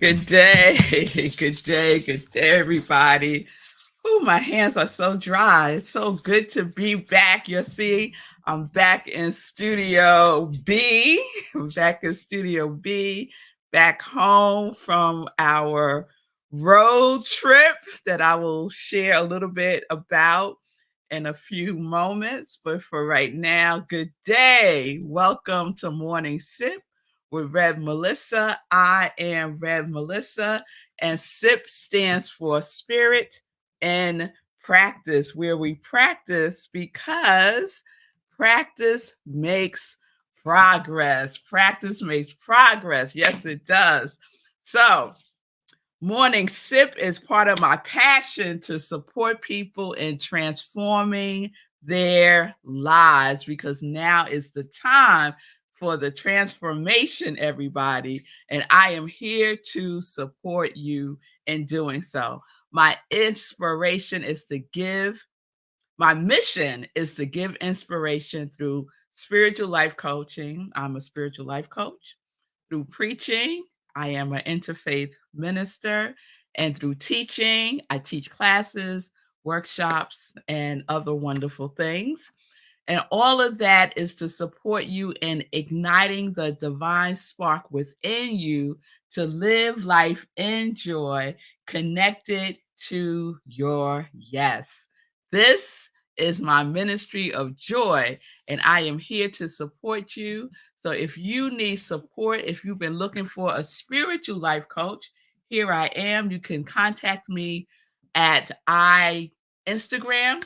Good day. Good day. Good day, everybody. Oh, my hands are so dry. It's so good to be back. You see, I'm back in Studio B. Back in Studio B, back home from our road trip that I will share a little bit about in a few moments. But for right now, good day. Welcome to Morning Sip with Rev Melissa. I am Rev Melissa, and SIP stands for Spirit and Practice, where we practice because practice makes progress. Practice makes progress. Yes, it does. So, Morning Sip is part of my passion to support people in transforming their lives because now is the time for the transformation, everybody. And I am here to support you in doing so. My inspiration is to give, my mission is to give inspiration through spiritual life coaching. I'm a spiritual life coach. Through preaching, I am an interfaith minister. And through teaching, I teach classes, workshops, and other wonderful things. And all of that is to support you in igniting the divine spark within you to live life in joy, connected to your yes. This is my ministry of joy, and I am here to support you. So if you need support, if you've been looking for a spiritual life coach, here I am. You can contact me at Instagram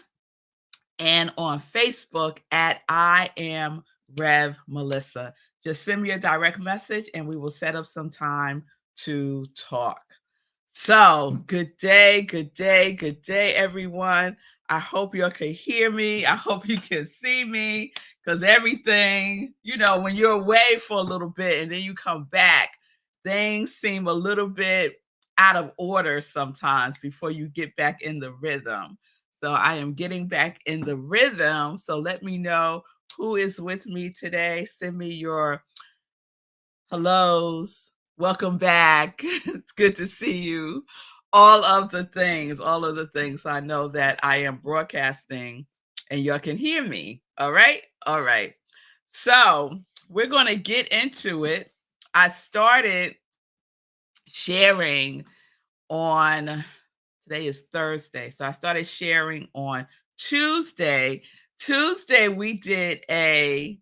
and on Facebook at I am Rev Melissa. Just send me a direct message and we will set up some time to talk. So, good day, good day, good day, everyone. I hope you can hear me. I hope you can see me because everything, when you're away for a little bit and then you come back, things seem a little bit out of order sometimes before you get back in the rhythm. So I am getting back in the rhythm. So let me know who is with me today. Send me your hellos. Welcome back. It's good to see you. All of the things, all of the things. I know that I am broadcasting and y'all can hear me. All right. All right. So we're going to get into it. I started sharing on today is Thursday. So I started sharing on Tuesday. Tuesday, we did a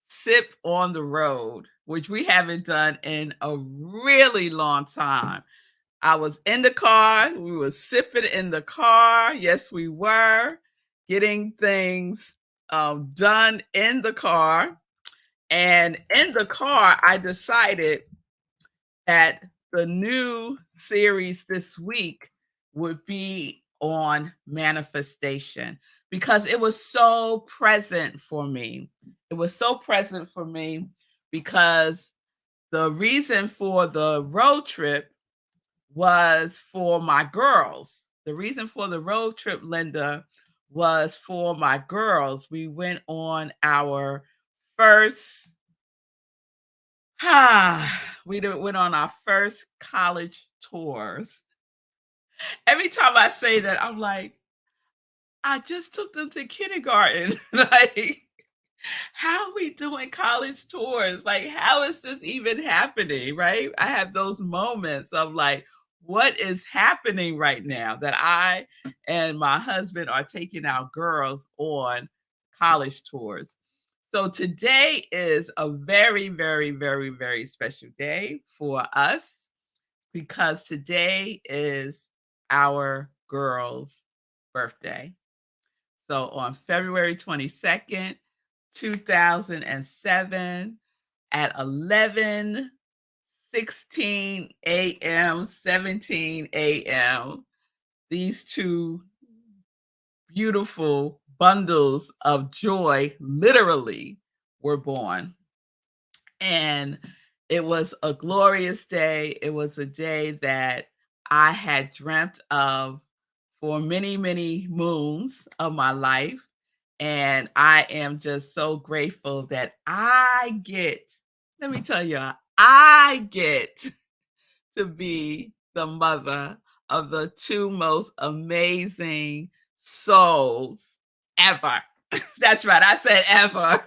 sip on the road, which we haven't done in a really long time. I was in the car. We were sipping in the car. Yes, we were getting things done in the car. And in the car, I decided that the new series this week would be on manifestation because it was so present for me. It was so present for me because the reason for the road trip was for my girls. The reason for the road trip, Linda, was for my girls. We went on our first went on our first college tours. Every time I say that, I'm like, I just took them to kindergarten. Like, how are we doing college tours? Like, how is this even happening? Right? I have those moments of like, what is happening right now that I and my husband are taking our girls on college tours? So today is a very, very, very, very special day for us because today is our girl's birthday. So on February 22nd, 2007 at 11:16 a.m., 17 a.m., these two beautiful bundles of joy literally were born. And it was a glorious day. It was a day that I had dreamt of for many, many moons of my life. And I am just so grateful that I get, let me tell you, I get to be the mother of the two most amazing souls ever. That's right. I said ever,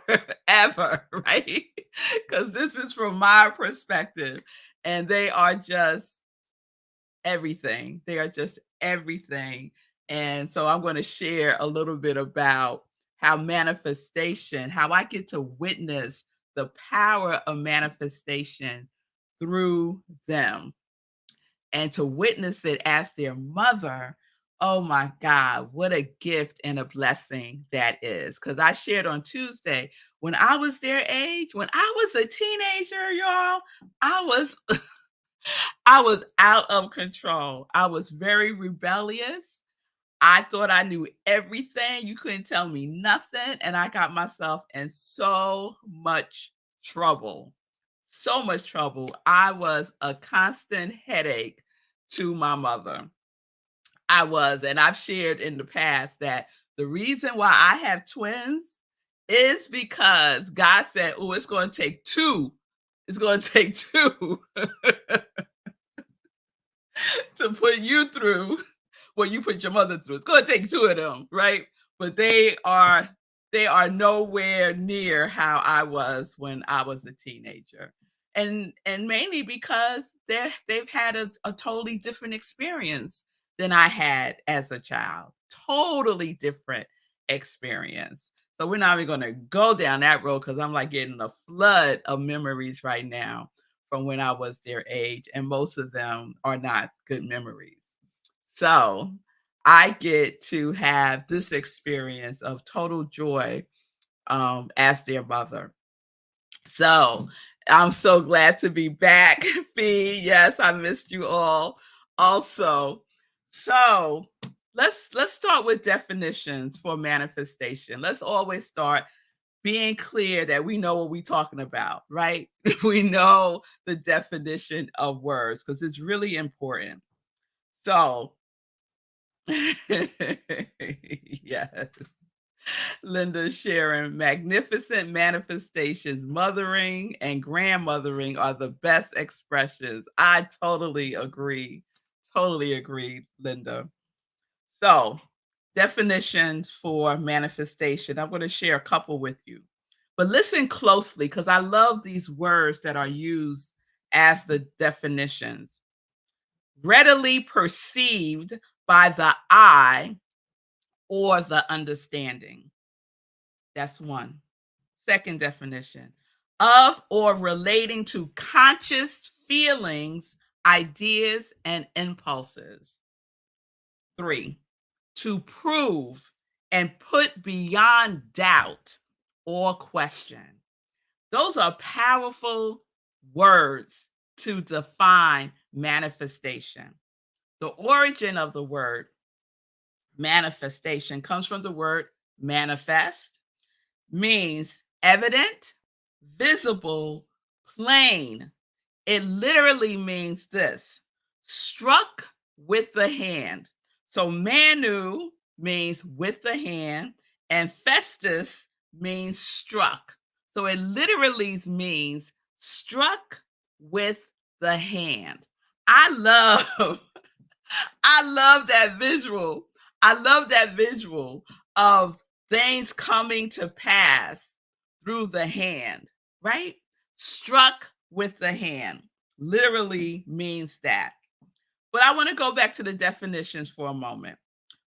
ever, right? Because this is from my perspective. And they are just everything. They are just everything. And so I'm going to share a little bit about how manifestation, how I get to witness the power of manifestation through them and to witness it as their mother. Oh my God, what a gift and a blessing that is. Because I shared on Tuesday when I was their age, when I was a teenager, y'all, I was I was out of control. I was very rebellious. I thought I knew everything. You couldn't tell me nothing. And I got myself in so much trouble. So much trouble. I was a constant headache to my mother. I was. And I've shared in the past that the reason why I have twins is because God said, oh, it's going to take two. It's going to take two to put you through what you put your mother through. It's gonna take two of them, right? But they are nowhere near how I was when I was a teenager. And mainly because they've had a totally different experience than I had as a child. Totally different experience. So we're not even gonna go down that road because I'm like getting a flood of memories right now from when I was their age, and most of them are not good memories. So I get to have this experience of total joy as their mother. So I'm so glad to be back, Fee. Yes, I missed you all also. So let's start with definitions for manifestation. Let's always start being clear that we know what we're talking about, right? We know the definition of words because it's really important. So, yes. Linda sharing magnificent manifestations, mothering and grandmothering are the best expressions. I totally agree. Totally agree, Linda. So, definitions for manifestation. I'm going to share a couple with you. But listen closely because I love these words that are used as the definitions. Readily perceived by the eye or the understanding. That's one. Second definition, of or relating to conscious feelings, ideas, and impulses. Three, to prove and put beyond doubt or question. Those are powerful words to define manifestation. The origin of the word manifestation comes from the word manifest, means evident, visible, plain. It literally means this: struck with the hand. So manu means with the hand, and festus means struck. So it literally means struck with the hand. I love I love that visual. I love that visual of things coming to pass through the hand, right? Struck with the hand literally means that. But I want to go back to the definitions for a moment.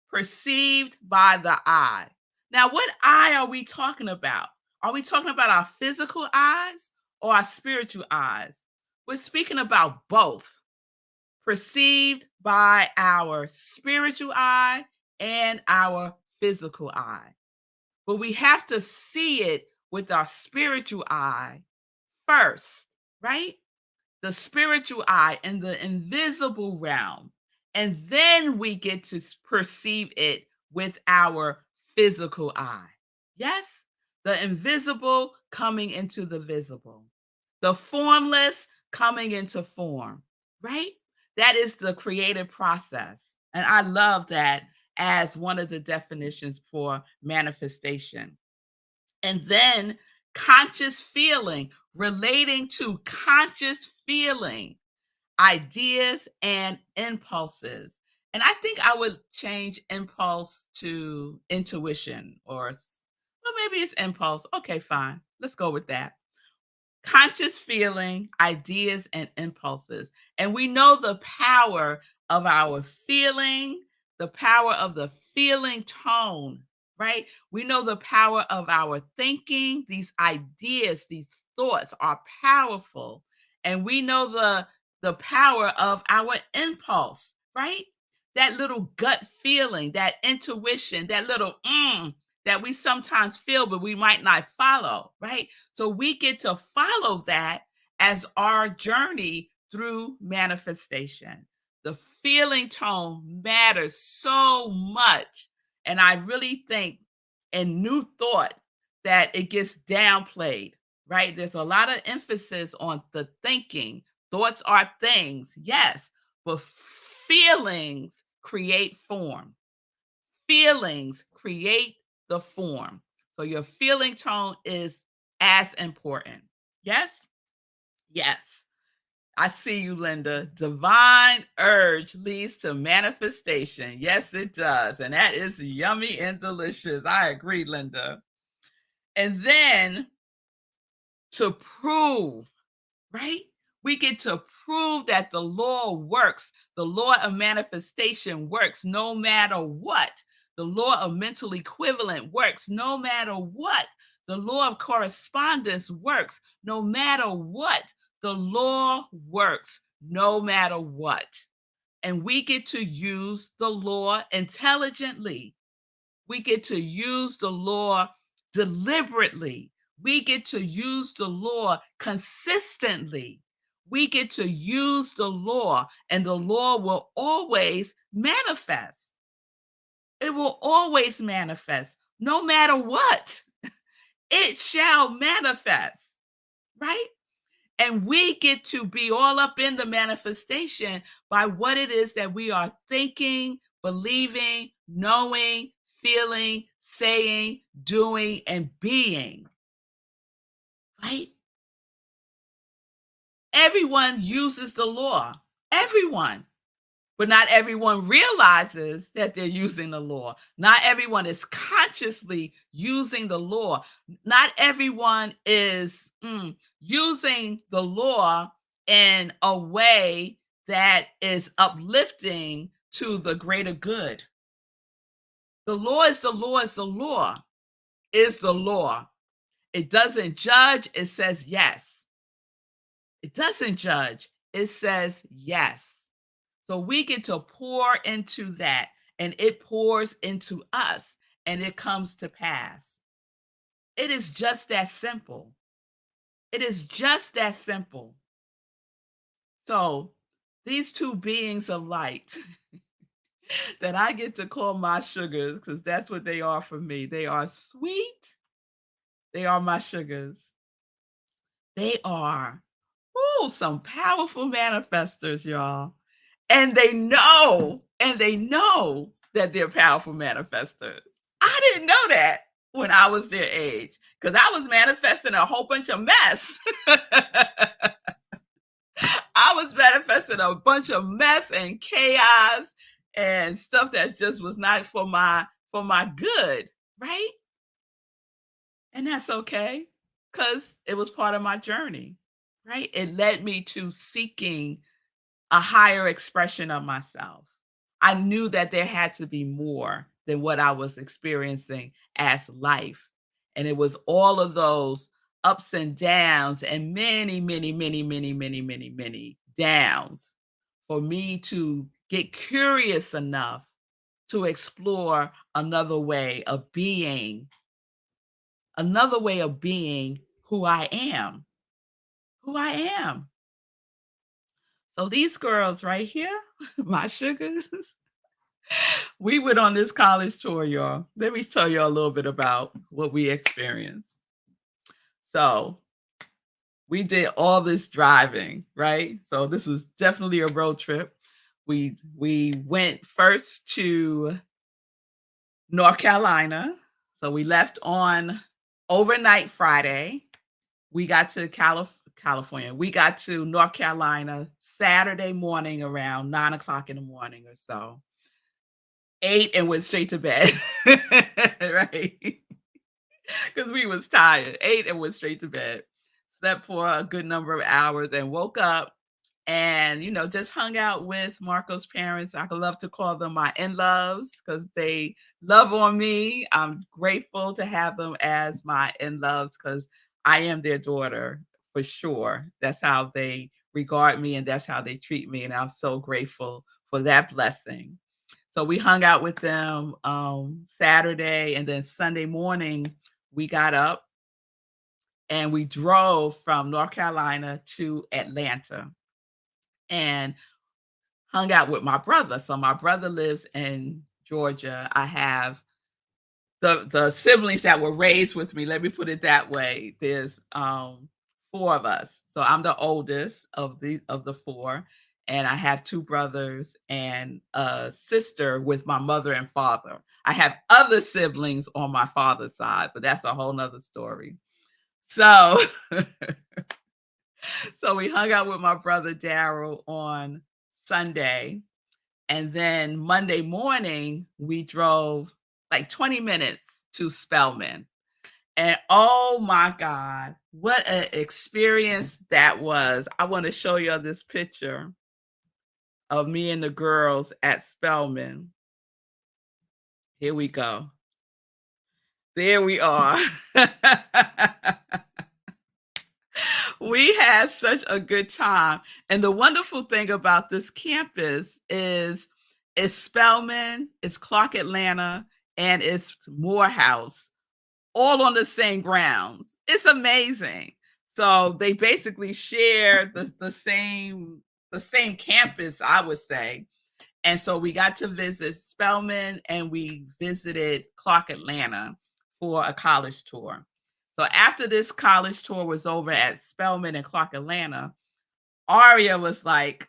Perceived by the eye. Now, what eye are we talking about? Are we talking about our physical eyes or our spiritual eyes? We're speaking about both, perceived by our spiritual eye and our physical eye. But we have to see it with our spiritual eye first, right? The spiritual eye in the invisible realm. And then we get to perceive it with our physical eye. Yes? The invisible coming into the visible, the formless coming into form, right? That is the creative process. And I love that as one of the definitions for manifestation. And then conscious feeling, relating to conscious feeling. ideas and impulses. And I think I would change impulse to intuition well, maybe it's impulse. Okay, fine. Let's go with that. Conscious feeling, ideas, and impulses. And we know the power of our feeling, the power of the feeling tone, right? We know the power of our thinking. These ideas, these thoughts are powerful. And we know the power of our impulse, right? That little gut feeling, that intuition, that little that we sometimes feel, but we might not follow, right? So we get to follow that as our journey through manifestation. The feeling tone matters so much. And I really think in New Thought that it gets downplayed, right? There's a lot of emphasis on the thinking. Thoughts are things, yes, but feelings create form. Feelings create the form. So your feeling tone is as important. Yes? Yes. I see you, Linda. Divine urge leads to manifestation. Yes, it does. And that is yummy and delicious. I agree, Linda. And then to prove, right? We get to prove that the law works. The law of manifestation works no matter what. The law of mental equivalent works no matter what. The law of correspondence works no matter what. The law works no matter what. And we get to use the law intelligently. We get to use the law deliberately. We get to use the law consistently. We get to use the law, and the law will always manifest. It will always manifest, no matter what. It shall manifest, right? And we get to be all up in the manifestation by what it is that we are thinking, believing, knowing, feeling, saying, doing, and being, right? Everyone uses the law, everyone. But not everyone realizes that they're using the law. Not everyone is consciously using the law. Not everyone is using the law in a way that is uplifting to the greater good. The law is the law is the law is the law. It doesn't judge, it says yes. It doesn't judge, it says yes. So we get to pour into that, and it pours into us, and it comes to pass. It is just that simple. It is just that simple. So these two beings of light that I get to call my sugars, because that's what they are for me. They are sweet. They are my sugars. They are some powerful manifestors, y'all. And they know that they're powerful manifestors. I didn't know that when I was their age because I was manifesting a whole bunch of mess. I was manifesting a bunch of mess and chaos and stuff that just was not for my good, right? And that's okay because it was part of my journey, right? It led me to seeking a higher expression of myself. I knew that there had to be more than what I was experiencing as life. And it was all of those ups and downs and many, many, many, many, many, many, many downs for me to get curious enough to explore another way of being who I am, who I am. So these girls right here, my sugars, we went on this college tour, y'all. Let me tell you a little bit about what we experienced. So we did all this driving, right? So this was definitely a road trip. We went first to North Carolina. So we left on overnight Friday. We got to California. We got to North Carolina Saturday morning around 9 o'clock in the morning or so. Ate and went straight to bed. Right? Because we was tired. Ate and went straight to bed. Slept for a good number of hours and woke up and, just hung out with Marco's parents. I could love to call them my in-loves because they love on me. I'm grateful to have them as my in-loves because I am their daughter for sure. That's how they regard me and that's how they treat me. And I'm so grateful for that blessing. So we hung out with them Saturday and then Sunday morning we got up and we drove from North Carolina to Atlanta and hung out with my brother. So my brother lives in Georgia. I have the siblings that were raised with me, let me put it that way. There's 4 of us. So I'm the oldest of the 4, and I have 2 brothers and a sister with my mother and father. I have other siblings on my father's side, but that's a whole nother story. So so we hung out with my brother Daryl on Sunday. And then Monday morning, we drove like 20 minutes to Spelman. And oh my God, what an experience that was. I want to show you this picture of me and the girls at Spelman. Here we go. There we are. We had such a good time. And the wonderful thing about this campus is it's Spelman, it's Clark Atlanta, and it's Morehouse, all on the same grounds. It's amazing. So they basically share the same campus, I would say. And so we got to visit Spelman and we visited Clark Atlanta for a college tour. So after this college tour was over at Spelman and Clark Atlanta, Aria was like,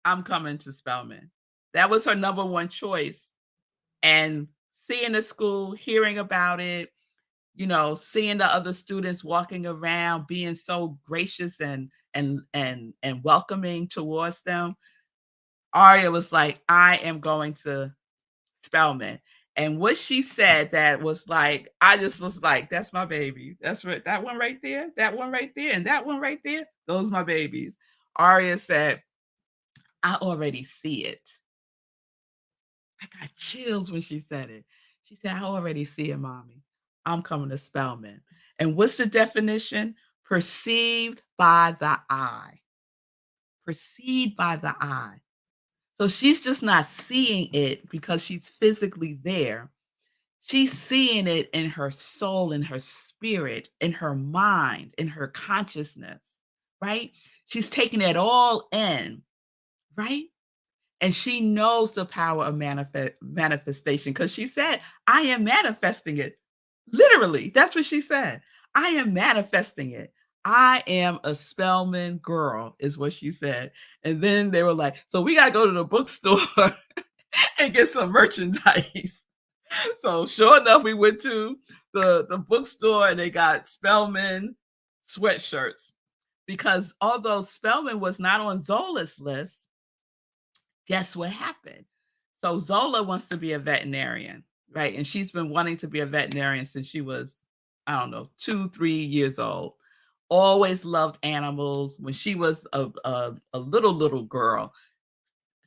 I'm coming to Spelman. That was her number one choice. And seeing the school, hearing about it, seeing the other students walking around, being so gracious and welcoming towards them, Aria was like, I am going to Spelman. And what she said that was like, I just was like, that's my baby. That's right. That one right there, that one right there, and that one right there. Those my babies. Aria said, I already see it. I got chills when she said it. She said, I already see it, mommy. I'm coming to Spelman. And what's the definition? Perceived by the eye. Perceived by the eye. So she's just not seeing it because she's physically there. She's seeing it in her soul, in her spirit, in her mind, in her consciousness, right? She's taking it all in, right? And she knows the power of manifestation because she said, I am manifesting it. Literally, that's what she said. I am manifesting it. I am a Spelman girl, is what she said. And then they were like, so we got to go to the bookstore and get some merchandise. So sure enough, we went to the bookstore and they got Spelman sweatshirts because although Spelman was not on Zola's list, guess what happened? So Zola wants to be a veterinarian, right? And she's been wanting to be a veterinarian since she was, I don't know, 2, 3 years old. Always loved animals. When she was a little girl,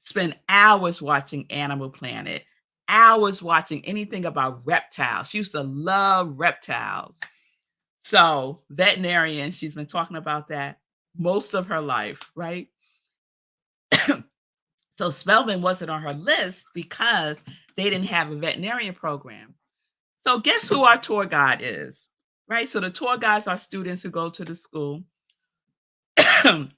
spent hours watching Animal Planet, hours watching anything about reptiles. She used to love reptiles. So veterinarian, she's been talking about that most of her life, right? So Spelman wasn't on her list because they didn't have a veterinarian program. So guess who our tour guide is, right? So the tour guides are students who go to the school. The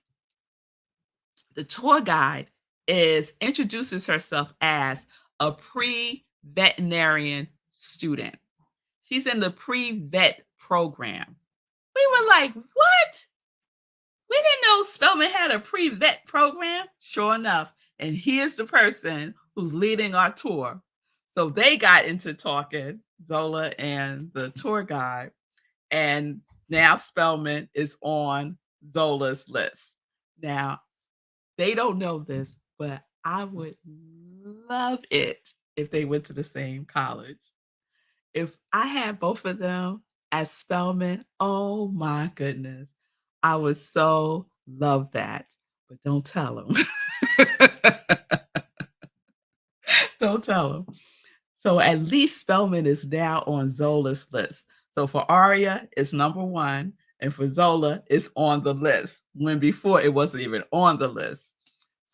tour guide introduces herself as a pre-veterinarian student. She's in the pre-vet program. We were like, what? We didn't know Spelman had a pre-vet program. Sure enough. And here's the person who's leading our tour. So they got into talking, Zola and the tour guide. And now Spelman is on Zola's list. Now, they don't know this, but I would love it if they went to the same college. If I had both of them as Spelman, oh my goodness, I would so love that. But don't tell them. Don't tell them. So at least Spelman is now on Zola's list. So for Aria, it's number one, and for Zola, it's on the list. When before it wasn't even on the list.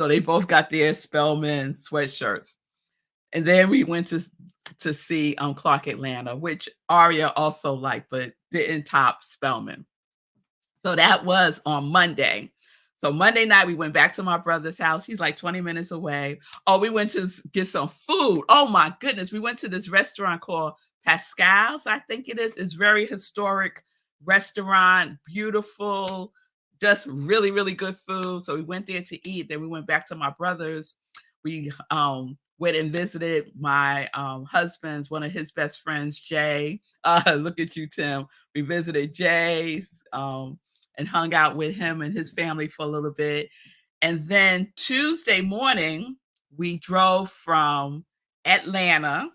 So they both got their Spelman sweatshirts. And then we went to see Clark Atlanta, which Aria also liked, but didn't top Spelman. So that was on Monday. So Monday night, we went back to my brother's house. He's like 20 minutes away. Oh, we went to get some food. Oh my goodness. We went to this restaurant called Pascal's, I think it is. It's very historic restaurant, beautiful, just really, really good food. So we went there to eat. Then we went back to my brother's. We went and visited my husband's, one of his best friends, Jay. Look at you, Tim. We visited Jay's and hung out with him and his family for a little bit. And then Tuesday morning, we drove from Atlanta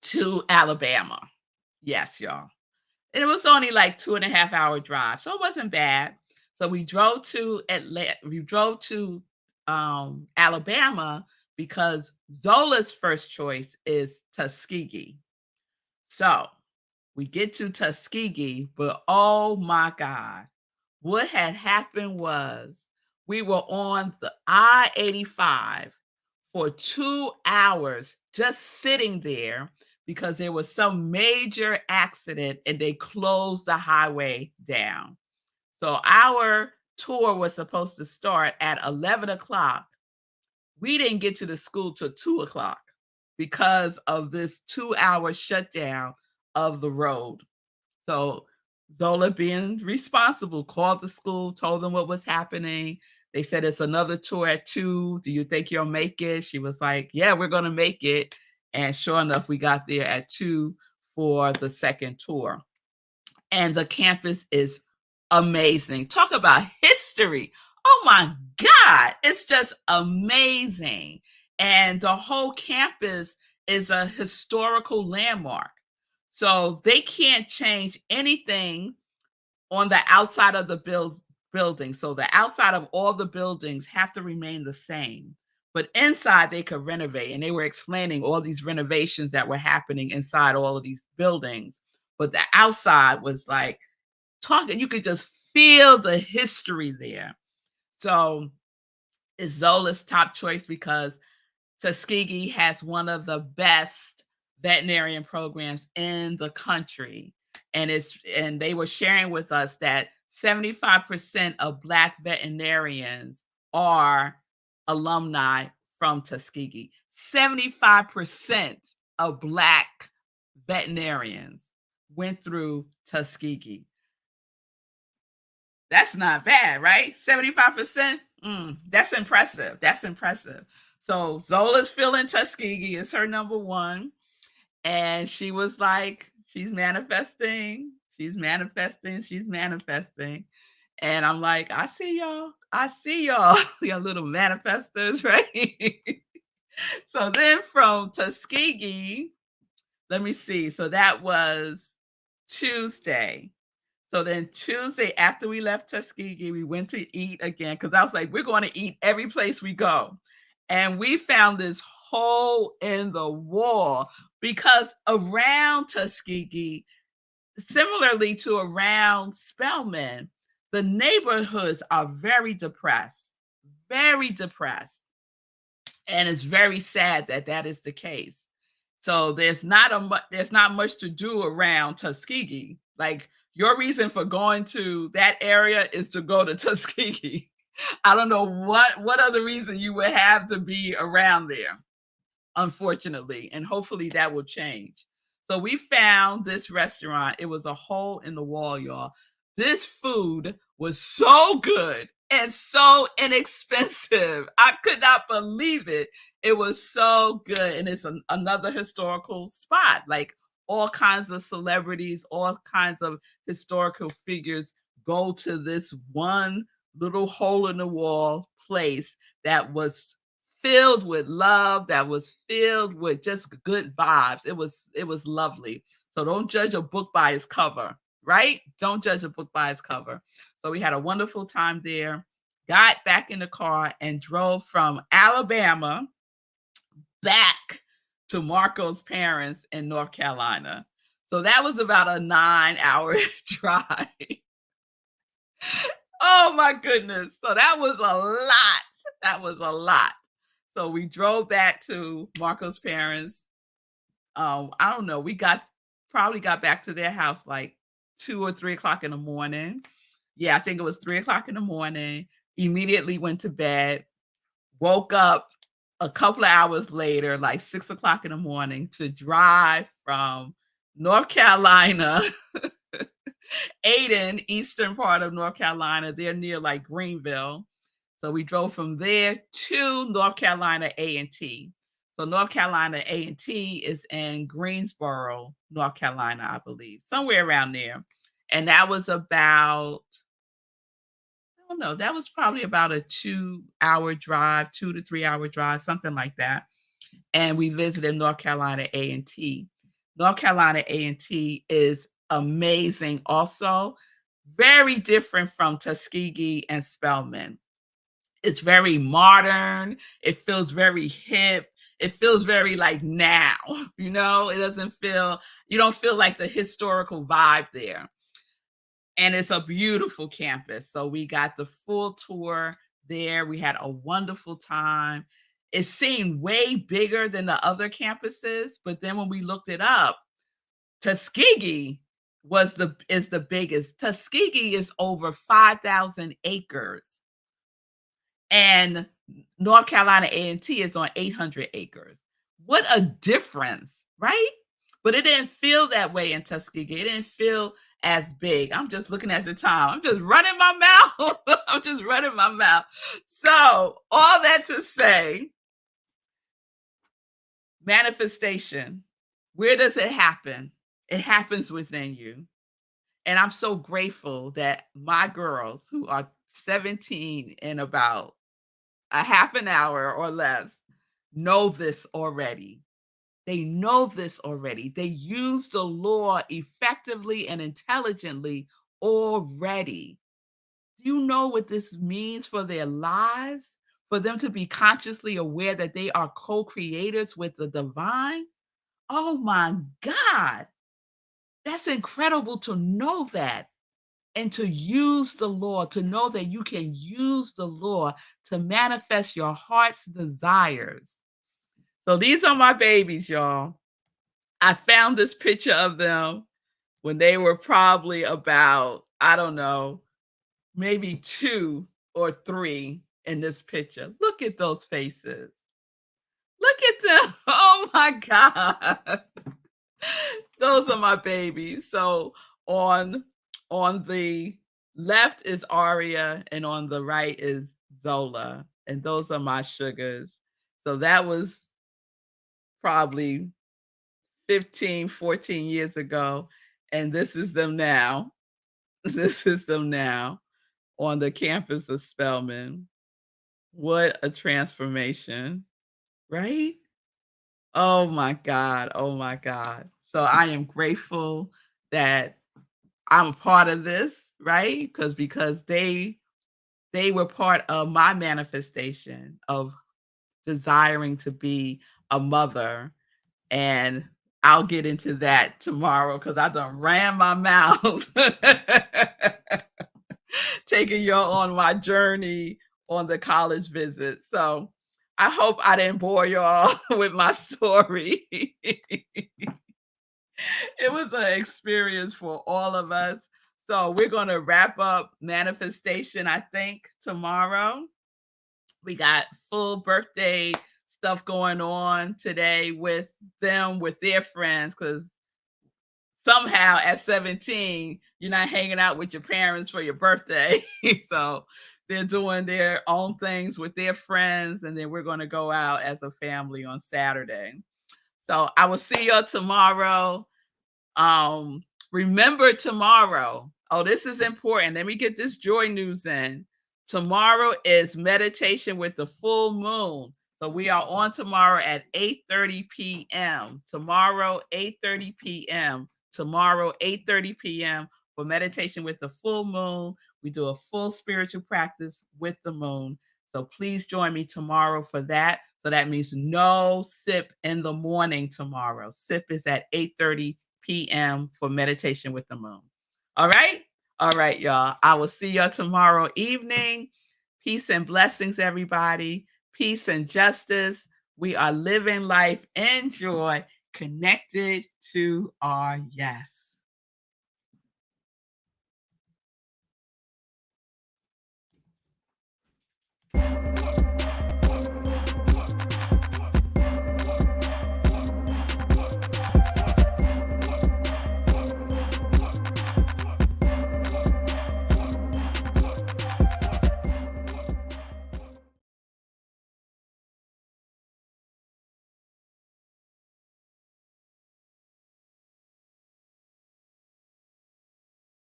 to Alabama. Yes, y'all. And it was only like 2.5 hour drive, so it wasn't bad. So we drove to Atlanta. We drove to Alabama because Zola's first choice is Tuskegee. So we get to Tuskegee, but oh my God, what had happened was we were on the I-85 for 2 hours just sitting there because there was some major accident and they closed the highway down. So our tour was supposed to start at 11 o'clock. We didn't get to the school till 2 o'clock because of this 2 hour shutdown of the road. So Zola, being responsible, called the school, told them what was happening. They said it's another tour at 2. Do you think you'll make it? She was like, yeah, we're going to make it. And sure enough, we got there at 2 for the second tour. And the campus is amazing. Talk about history. Oh my God, it's just amazing. And the whole campus is a historical landmark. So they can't change anything on the outside of the building. So the outside of all the buildings have to remain the same. But inside they could renovate. And they were explaining all these renovations that were happening inside all of these buildings. But the outside was like talking, you could just feel the history there. So it's Zola's top choice because Tuskegee has one of the best veterinarian programs in the country. And they were sharing with us that 75% of Black veterinarians are alumni from Tuskegee. 75% of Black veterinarians went through Tuskegee. That's not bad, right? 75%. That's impressive. That's impressive. So Zola's feeling Tuskegee is her number one. And she was like, she's manifesting. She's manifesting. She's manifesting. And I'm like, I see y'all. I see y'all. Your little manifestors, right? So then from Tuskegee, let me see. So that was Tuesday. So then Tuesday, after we left Tuskegee, we went to eat again because I was like, we're going to eat every place we go. And we found this hole in the wall because around Tuskegee, similarly to around Spelman, the neighborhoods are very depressed, very depressed. And it's very sad that that is the case. So there's not much to do around Tuskegee. Like your reason for going to that area is to go to Tuskegee. I don't know what other reason you would have to be around there, unfortunately, and hopefully that will change. So we found this restaurant. It was a hole in the wall, y'all. This food was so good and so inexpensive. I could not believe it. It was so good. And it's another historical spot, like all kinds of celebrities, all kinds of historical figures go to this one little hole in the wall place that was filled with love, that was filled with just good vibes. It was lovely. So don't judge a book by its cover, right? Don't judge a book by its cover. So we had a wonderful time there. Got back in the car and drove from Alabama back to Marco's parents in North Carolina. So that was about a 9-hour drive. Oh my goodness. So that was a lot. That was a lot. So we drove back to Marco's parents. I don't know. Probably got back to their house like 2 or 3 o'clock in the morning. Yeah, I think it was 3 o'clock in the morning. Immediately went to bed, woke up a couple of hours later, like 6 o'clock in the morning, to drive from North Carolina, Aden, eastern part of North Carolina. They're near like Greenville. So we drove from there to North Carolina A&T. So North Carolina A&T is in Greensboro, North Carolina, I believe, somewhere around there. And that was about, I don't know, that was probably about a 2-hour drive, 2 to 3 hour drive, something like that. And we visited North Carolina A&T. North Carolina A&T is amazing also, very different from Tuskegee and Spelman. It's very modern, it feels very hip, it feels very like now, it doesn't feel you don't feel like the historical vibe there. And it's a beautiful campus. So we got the full tour there. We had a wonderful time. It seemed way bigger than the other campuses, but then when we looked it up, Tuskegee is the biggest. Tuskegee is over 5,000 acres, and North Carolina A&T is on 800 acres. What a difference, right? But it didn't feel that way in Tuskegee. It didn't feel as big. I'm just looking at the time. I'm just running my mouth. I'm just running my mouth. So, all that to say, manifestation, where does it happen? It happens within you. And I'm so grateful that my girls, who are 17 in about a half an hour or less, know this already. They know this already. They use the law effectively and intelligently already. Do you know what this means for their lives? For them to be consciously aware that they are co-creators with the divine? Oh my God. That's incredible to know that and to use the law, to know that you can use the law to manifest your heart's desires. So these are my babies, y'all. I found this picture of them when they were probably about, I don't know, maybe 2 or 3 in this picture. Look at those faces. Look at them. Oh my God. Those are my babies. So on on the left is Aria and on the right is Zola. And those are my sugars. So that was probably 15, 14 years ago. And this is them now. This is them now on the campus of Spelman. What a transformation, right? Oh my God. Oh my God. So I am grateful that I'm a part of this, right? Because they were part of my manifestation of desiring to be a mother. And I'll get into that tomorrow because I done ran my mouth taking you on my journey on the college visit. So I hope I didn't bore y'all with my story. It was an experience for all of us. So we're going to wrap up manifestation, I think, tomorrow. We got full birthday stuff going on today with them, with their friends, because somehow at 17, you're not hanging out with your parents for your birthday. So they're doing their own things with their friends, and then we're going to go out as a family on Saturday. So I will see y'all tomorrow. Remember tomorrow. Oh, this is important. Let me get this joy news in. Tomorrow is meditation with the full moon. So we are on tomorrow at 8:30 p.m. Tomorrow, 8:30 p.m. Tomorrow, 8:30 p.m. for meditation with the full moon. We do a full spiritual practice with the moon. So please join me tomorrow for that. So that means no sip in the morning tomorrow. Sip is at 8:30 p.m. for meditation with the moon. All right? All right, y'all. I will see y'all tomorrow evening. Peace and blessings, everybody. Peace and justice. We are living life in joy, connected to our yes.